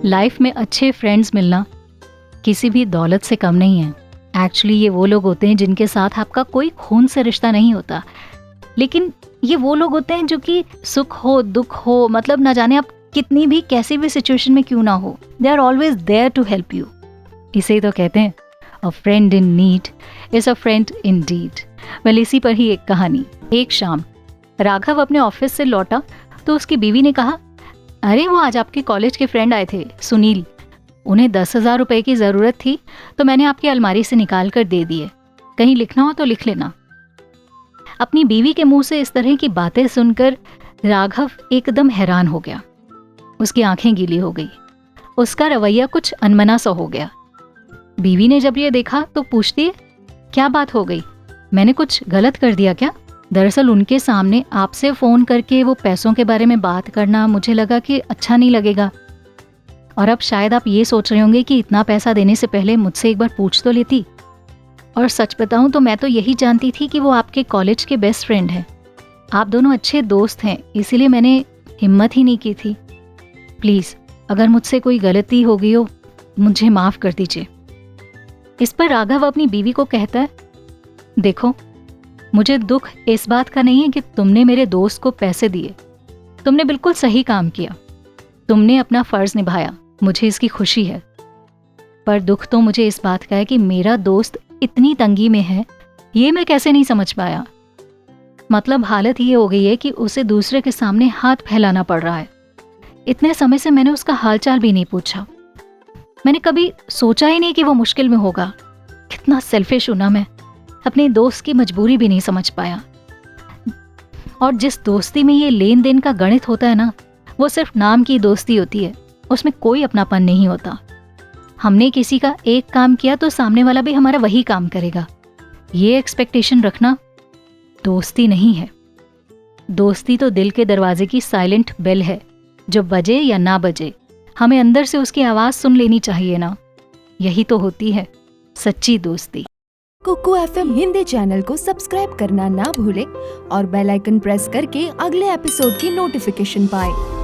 Life में अच्छे friends मिलना किसी भी दौलत से कम नहीं है। एक्चुअली ये वो लोग होते हैं जिनके साथ आपका कोई खून से रिश्ता नहीं होता, लेकिन ये वो लोग होते हैं जो कि सुख हो दुख हो, मतलब ना जाने आप कितनी भी कैसी भी सिचुएशन में क्यों ना हो, they are always there to help you. इसे ही तो कहते हैं a friend in need is a friend in deed. Well, इसी पर ही एक कहानी। एक शाम राघव अपने ऑफिस से लौटा तो उसकी बीवी ने कहा, अरे वो आज आपके कॉलेज के फ्रेंड आए थे, सुनील। उन्हें 10,000 रुपए की ज़रूरत थी तो मैंने आपकी अलमारी से निकाल कर दे दिए, कहीं लिखना हो तो लिख लेना। अपनी बीवी के मुंह से इस तरह की बातें सुनकर राघव एकदम हैरान हो गया। उसकी आंखें गीली हो गई, उसका रवैया कुछ अनमना सा हो गया। बीवी ने जब ये देखा तो पूछती है, क्या बात हो गई, मैंने कुछ गलत कर दिया क्या? दरअसल उनके सामने आपसे फ़ोन करके वो पैसों के बारे में बात करना मुझे लगा कि अच्छा नहीं लगेगा। और अब शायद आप ये सोच रहे होंगे कि इतना पैसा देने से पहले मुझसे एक बार पूछ तो लेती। और सच बताऊं तो मैं तो यही जानती थी कि वो आपके कॉलेज के बेस्ट फ्रेंड हैं, आप दोनों अच्छे दोस्त हैं, इसीलिए मैंने हिम्मत ही नहीं की थी। प्लीज़ अगर मुझसे कोई गलती हो गई हो मुझे माफ़ कर दीजिए। इस पर राघव अपनी बीवी को कहता है, देखो मुझे दुख इस बात का नहीं है कि तुमने मेरे दोस्त को पैसे दिए, तुमने बिल्कुल सही काम किया, तुमने अपना फ़र्ज़ निभाया, मुझे इसकी खुशी है। पर दुख तो मुझे इस बात का है कि मेरा दोस्त इतनी तंगी में है, ये मैं कैसे नहीं समझ पाया। मतलब हालत ये हो गई है कि उसे दूसरे के सामने हाथ फैलाना पड़ रहा है। इतने समय से मैंने उसका हालचाल भी नहीं पूछा, मैंने कभी सोचा ही नहीं कि वो मुश्किल में होगा। कितना सेल्फिश हूं ना मैं, अपने दोस्त की मजबूरी भी नहीं समझ पाया। और जिस दोस्ती में ये लेन देन का गणित होता है ना, वो सिर्फ नाम की दोस्ती होती है, उसमें कोई अपनापन नहीं होता। हमने किसी का एक काम किया तो सामने वाला भी हमारा वही काम करेगा, ये एक्सपेक्टेशन रखना दोस्ती नहीं है। दोस्ती तो दिल के दरवाजे की साइलेंट बेल है, जो बजे या ना बजे हमें अंदर से उसकी आवाज़ सुन लेनी चाहिए ना। यही तो होती है सच्ची दोस्ती। कुकू FM हिंदी चैनल को सब्सक्राइब करना ना भूले और बेल आइकन प्रेस करके अगले एपिसोड की नोटिफिकेशन पाएं।